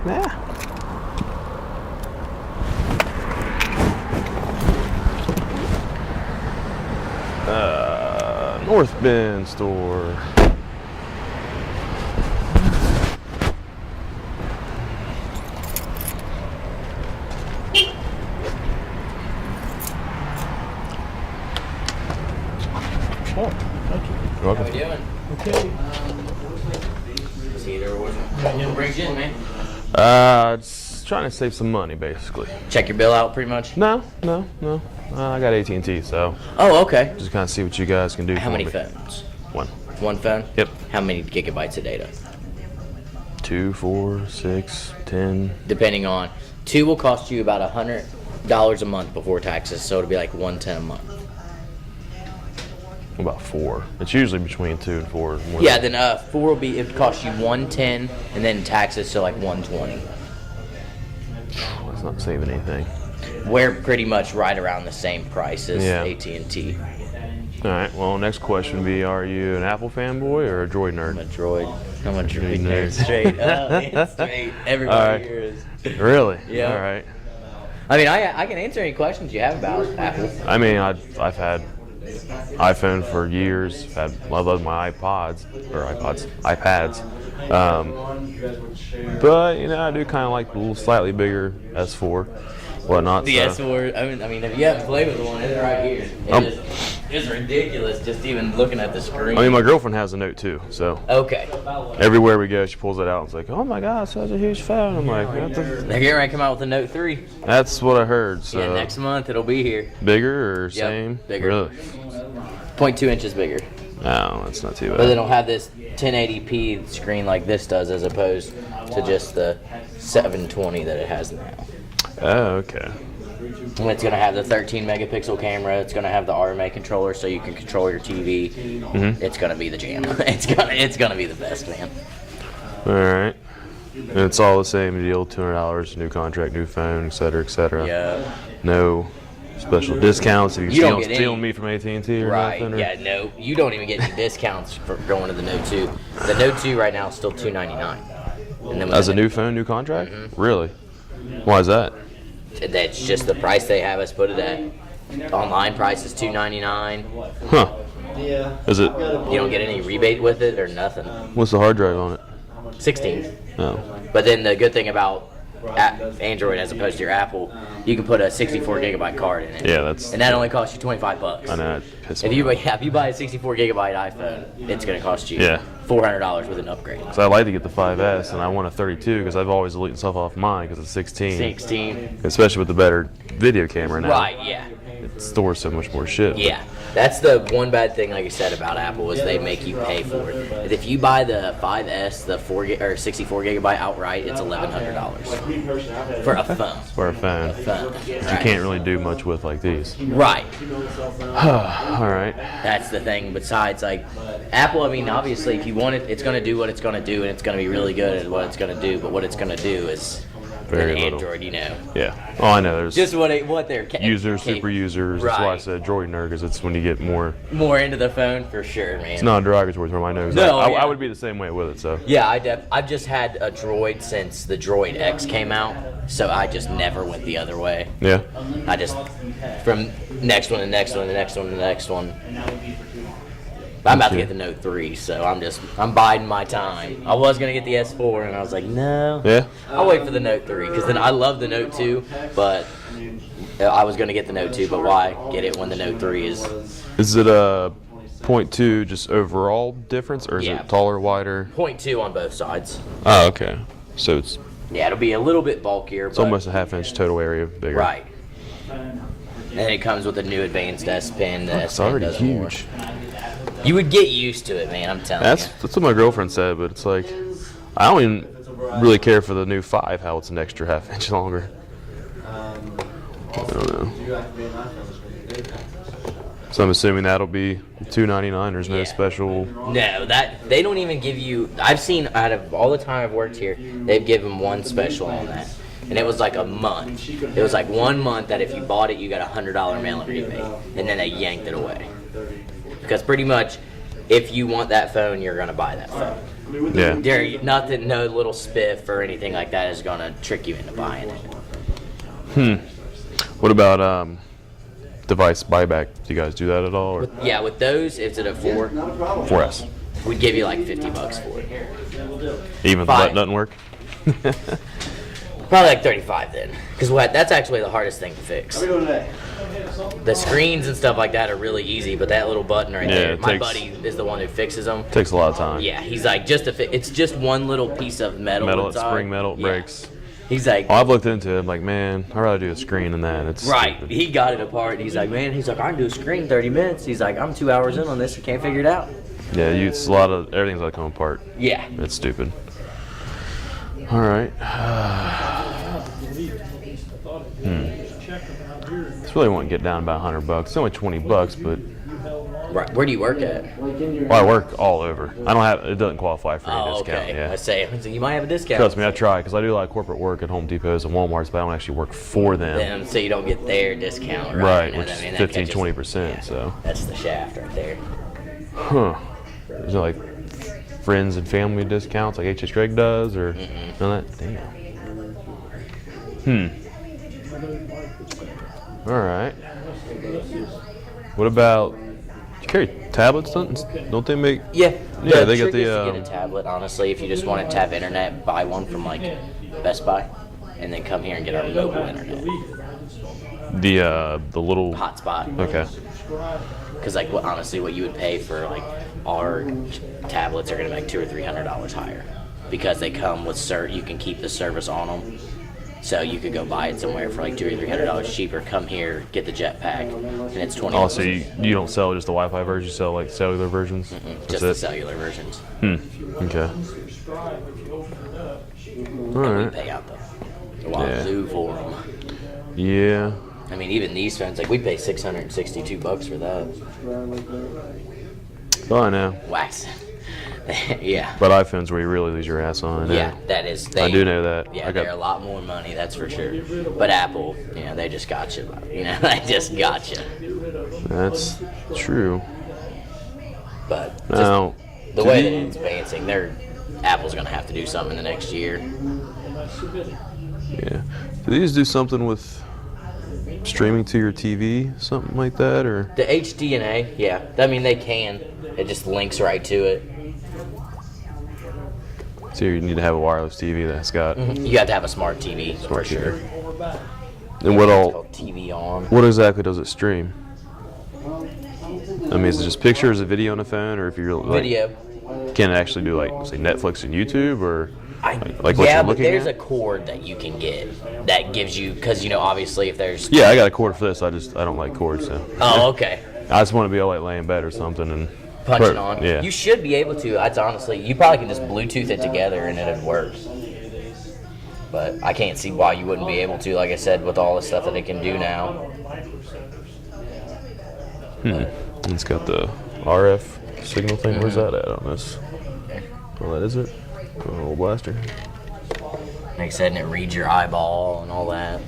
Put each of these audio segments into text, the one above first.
Yeah. North Bend store. Oh, thank you. You're welcome. How we doing? Okay. See there what brings you in, man? Just trying to save some money, basically. Check your bill out, pretty much. No. I got AT&T, so Oh, okay. just kind of see what you guys can do How for many me. phones? One. One phone? Yep. How many gigabytes of data? 2, 4, 6, 10. Depending on. 2 will cost you about $100 a month before taxes, so it'll be like $110 a month. About 4. It's usually between 2 and 4. More Yeah, than- then 4 will be, it costs you $110, and then taxes, so like $120. It's not saving anything. We're pretty much right around the same price as Yeah. AT&T. All right. Well, next question would be: are you an Apple fanboy or a Droid I'm a nerd? droid. I'm a droid nerd. nerd. Straight up, man, straight. Everybody All right. here is. Really? Yeah. All right. I mean, I can answer any questions you have about Apple. I mean, I've had iPhone for years. I love my iPads. But I do kind of like the little slightly bigger S4, whatnot. The so. S4. I mean, if you haven't played with the one, it's right here. It's ridiculous just even looking at the screen. I mean, my girlfriend has a Note 2, so Okay. everywhere we go, she pulls it out and it's like, "Oh my God, such a huge phone." I'm like, They're getting ready to come out with the Note 3. "That's what I heard." So Yeah, next month it'll be here. bigger or Yep, same? bigger. Really? 0.2 inches bigger. No, that's not too But then bad. it'll have this 1080p screen like this does, as opposed to just the 720 that it has now. Oh, okay. And it's going to have the 13 megapixel camera. It's going to have the RMA controller so you can control your TV. Mm-hmm. It's going to be the jam. It's gonna be the best, man. All right. And it's all the same deal: $200, new contract, new phone, etc., etc. Yeah. No special discounts if You don't you're get stealing any. me from AT&T or Right. nothing. Or? Yeah. No, you don't even get any discounts for going to the Note 2. The Note 2 right now is still $299. And then with As the a new phone, new contract? Really? Why is that? That's just the price they have us put it at. Online price is $299. Huh? Is it? You don't get any rebate with it or nothing. What's the hard drive on it? 16. Oh. But then the good thing about Android as opposed to your Apple, you can put a 64 gigabyte card in it. Yeah, that's. And that only costs you $25. I know. It pisses If me you off. buy a 64 gigabyte iPhone, it's going to cost you Yeah. $400 with an upgrade. So I'd like to get the 5S, and I want a 32 because I've always deleted stuff off mine because it's 16. 16. Especially with the better video camera now. Right, yeah. It stores so much more shit. Yeah. That's the one bad thing, like I said, about Apple is they make you pay for it. If you buy the 5S, the 64 gigabyte outright, it's $1,100 for a phone. For a phone. Phone. You Right. can't really do much with like these. Right. All right. That's the thing. Besides, like Apple, I mean, obviously, if you want it, it's going to do what it's going to do, and it's going to be really good at what it's going to do. But what it's going to do is Very an little. Android, Yeah. Oh, I know. There's Just what they're users, super users. That's why I Right. said Droid nerd because it's when you get more. more into the phone for sure, man. It's not derogatory from my nose. No, I yeah. would be the same way with it. So. Yeah, I've just had a Droid since the Droid X came out, so I just never went the other way. Yeah. I just from next one to next one to next one to next one. I'm about to get the Note 3, so I'm biding my time. I was gonna get the S4, and I was like, no. Yeah. I'll wait for the Note 3 because then I love the Note 2, but I was gonna get the Note 2, but why get it when the Note 3 is? Is it a 0.2 just overall difference, or is Yeah. it taller, wider? 0.2 on both sides. Oh, okay. So it's Yeah, it'll be a little bit bulkier. it's almost a half-inch total area bigger. Right. And it comes with a new advanced S Pen. The It's S Pen already does huge. more. You would get used to it, man. I'm telling That's you. what my girlfriend said, but it's like I don't even really care for the new 5 how it's an extra half-inch longer. I don't know. So I'm assuming that'll be $299. There's no Yeah. special. No, that they don't even give you. I've seen out of all the time I've worked here, they've given one special on that, and it was like a month. It was like 1 month that if you bought it, you got $100 mail-in rebate, and then they yanked it away. Because pretty much, if you want that phone, you're gonna buy that phone. Yeah. Nothing, no little spiff or anything like that is gonna trick you into buying it. What about device buyback? Do you guys do that at all? Or? Yeah, with those, if it's at a 4, 4S. we'd give you like $50 for it. Even if the button doesn't work? Probably like 35 then, because that's actually the hardest thing to fix. How are we doing today? The screens and stuff like that are really easy, but that little button right there, my buddy is the one who fixes them. Takes a lot of time. Yeah, he's like, it's just one little piece of metal inside. Spring metal, breaks. He's like, I've looked into it. I'm like, man, I'd rather do a screen than that. It's right. stupid. He got it apart. And he's like, man, I can do a screen 30 minutes. He's like, I'm 2 hours in on this and can't figure it out. Yeah, it's a lot of everything's like come apart. Yeah. It's stupid. All right. This really won't get down about $100. It's only $20, but. Right. Where do you work at? Well, I work all over. I don't have. It doesn't qualify for any discount. Okay. Yeah. I say, so you might have a discount. Trust me, I try because I do a lot of corporate work at Home Depots and Walmart's, but I don't actually work for them. So you don't get their discount, right? Right, You know which what I is mean? 15-20%. Yeah, So. that's the shaft right there. Huh. Is it like friends and family discounts like H.S. Gregg does, or none of that? Damn. All right. What about? Do you carry tablets? Don't they make? Yeah. Yeah, they got trick the. is to get a tablet. Honestly, if you just want to tap internet, buy one from like Best Buy, and then come here and get our mobile internet. The little hotspot. Okay. Because like honestly, what you would pay for like our tablets are going to be like $200 or $300 higher, because they come with you can keep the service on them. So you could go buy it somewhere for like $200 or $300 cheaper. Come here, get the jetpack, and it's $20. Oh, so you don't sell just the Wi-Fi version? You sell like cellular versions? Just the cellular versions. Okay. All And we right. pay out the wazoo for them. Yeah. I mean, even these phones, like we pay $662 for that. Oh, I know. Wax. Yeah. But iPhones where you really lose your ass on. Yeah, that is. I do know that. Yeah, they're a lot more money, that's for sure. But Apple, they just got you. They just got you. That's true. But just Now, the way that it's advancing, Apple's gonna have to do something in the next year. Yeah. Do these do something with streaming to your TV, something like that, or? The HDNA, yeah. I mean, they can. It just links right to it. So you need to have a wireless TV that's got. You have to have a smart TV for sure. And what It's all? called TV on. What exactly does it stream? I mean, is it just pictures, a video on the phone, or if you're like, Video. can it actually do like say Netflix and YouTube, or like what Yeah, you're but looking there's at? a cord that you can get that gives you, because obviously if there's. Yeah, I got a cord for this. I don't like cords, so. Oh, okay. I just want to be able to like lay in bed or something and Punch it on. Yeah. You should be able to. That's honestly, you probably can just Bluetooth it together and it'd work. But I can't see why you wouldn't be able to, like I said, with all the stuff that it can do now. It's got the RF signal thing. Where's that at on this? Oh, that is it. Oh, little blaster. Like I said, and it reads your eyeball and all that.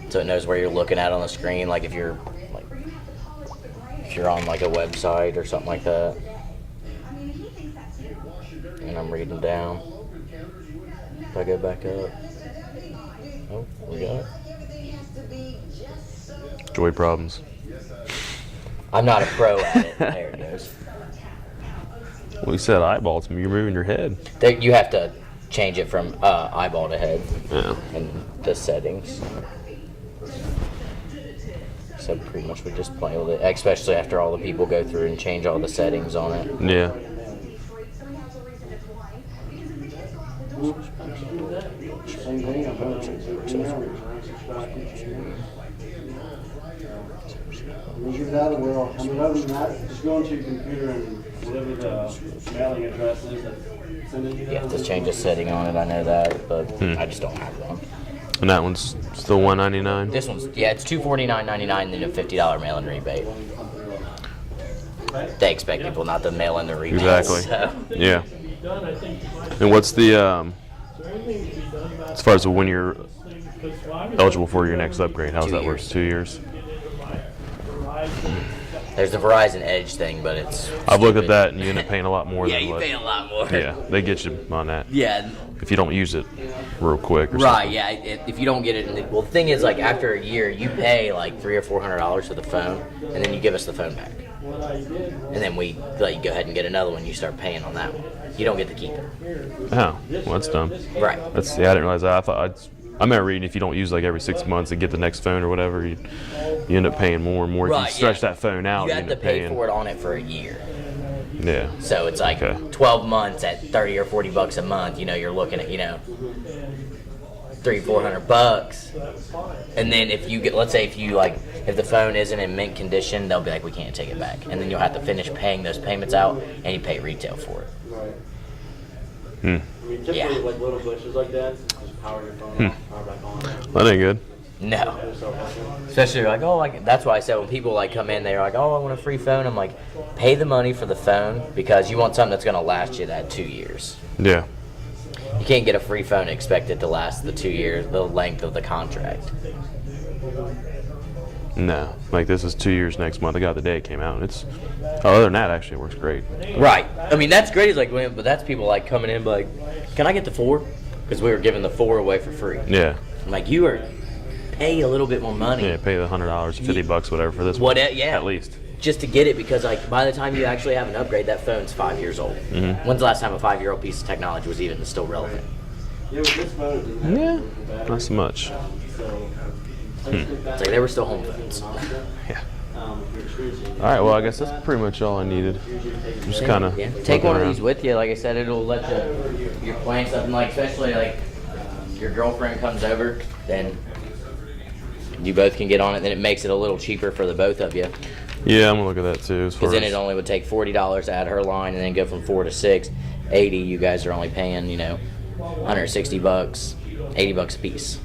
So it knows where you're looking at on the screen, like if you're on like a website or something like that. And I'm reading down. If I go back up. Oh, we got it. Joy problems. I'm not a pro at it. There it goes. Well, you said eyeball to me. You're moving your head. There, you have to change it from eyeball to head Yeah. in the settings. So pretty much we just play with it, especially after all the people go through and change all the settings on it. Yeah. Other than that, just go into your computer and whatever the mailing address is that send it to You have to change a setting on it, I know that, but I just don't have one. And that one's still $199. This one's, it's $249.99 and then a $50 mail-in rebate. They expect people not to mail in the rebate. Exactly. So. Yeah. And what's the as far as when you're eligible for your next upgrade? How's 2 that work? years. 2 years. There's the Verizon Edge thing, but it's. I've looked at stupid. that, and you end up paying a lot more Yeah, than you what. pay a lot more. Yeah, they get you on that. Yeah. If you don't use it real quick. Or Right. something. Yeah. If you don't get it, well, the thing is, like after a year, you pay like $300 or $400 for the phone, and then you give us the phone back, and then we let you go ahead and get another one. You start paying on that one. You don't get to keep it. Oh, well, that's dumb. Right. I didn't realize that. I remember reading if you don't use like every 6 months and get the next phone or whatever, you end up paying more and more. If Right, you stretch yeah. that phone out, You you have end to up pay paying. for it on it for a year. Yeah. So it's like Okay. 12 months at $30 or $40 a month. You know, you're looking at $300-400, and then if you get, let's say if the phone isn't in mint condition, they'll be like, we can't take it back, and then you'll have to finish paying those payments out, and you pay retail for it. Right. Hmm. I mean, typically, Yeah. like little glitches like that, just power your phone off, power back on. That ain't good. No. It's so helpful. Especially like, that's why I said when people like come in, they're like, oh, I want a free phone. I'm like, pay the money for the phone because you want something that's going to last you that 2 years. Yeah. You can't get a free phone and expect it to last the 2 years, the length of the contract. No. Like this is 2 years next month. I got the day it came out. And it's other than that, actually, it works great. Right. I mean, that's great. It's like, but that's people like coming in, like, can I get the 4? Because we were giving the 4 away for free. Yeah. I'm like, you are pay a little bit more money. Yeah. Pay the $100, $50, whatever for this What? one. Yeah. At least. Just to get it, because like by the time you actually have an upgrade, that phone's 5 years old. Mm-hmm. When's the last time a 5-year-old piece of technology was even still relevant? Yeah, with this phone, it didn't have Yeah. the battery. Not so much. So, It's like they were still home phones. Yeah. if you're experiencing All right. Well, I guess that's pretty much all I needed. Just kind of. Yeah. Take one of these with you. Like I said, it'll let you're playing something like, especially like your girlfriend comes over, then you both can get on it. Then it makes it a little cheaper for the both of you. Yeah, I'm gonna look at that too. As far Because then as it only would take $40 to add her line, and then go from 4 to 6, 80. You guys are only paying, $160, $80 a piece.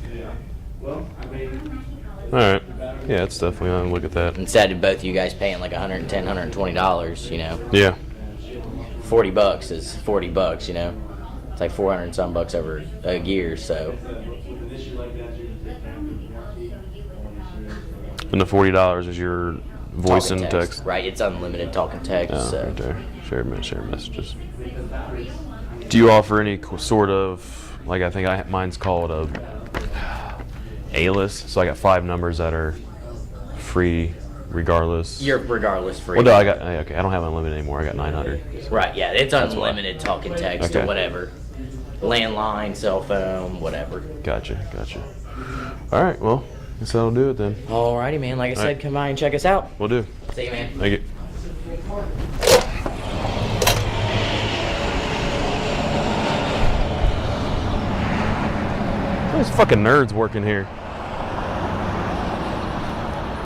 Well, I mean, all right. Yeah, it's definitely. I'll look at that. Instead of both you guys paying like $110, $120, Yeah. $40 is $40, It's like 400 and some bucks over a year, so. with an issue like that, you take time to And the $40 is your voice Talk and text. Right, it's unlimited talk and text. Oh, so. right there. Share messages. Do you offer any sort of, like I think mine's called a A-list, so I got 5 numbers that are free regardless. You're regardless free. Well, no, I don't have unlimited anymore. I got 900. Right, yeah, it's That's why. unlimited talk and text Okay. or whatever. Landline, cell phone, whatever. Gotcha. All right, well, guess that'll do it then. Alrighty, man. Like I said, Alright. come by and check us out. We'll do. See you, man. Thank you. Those fucking nerds working here.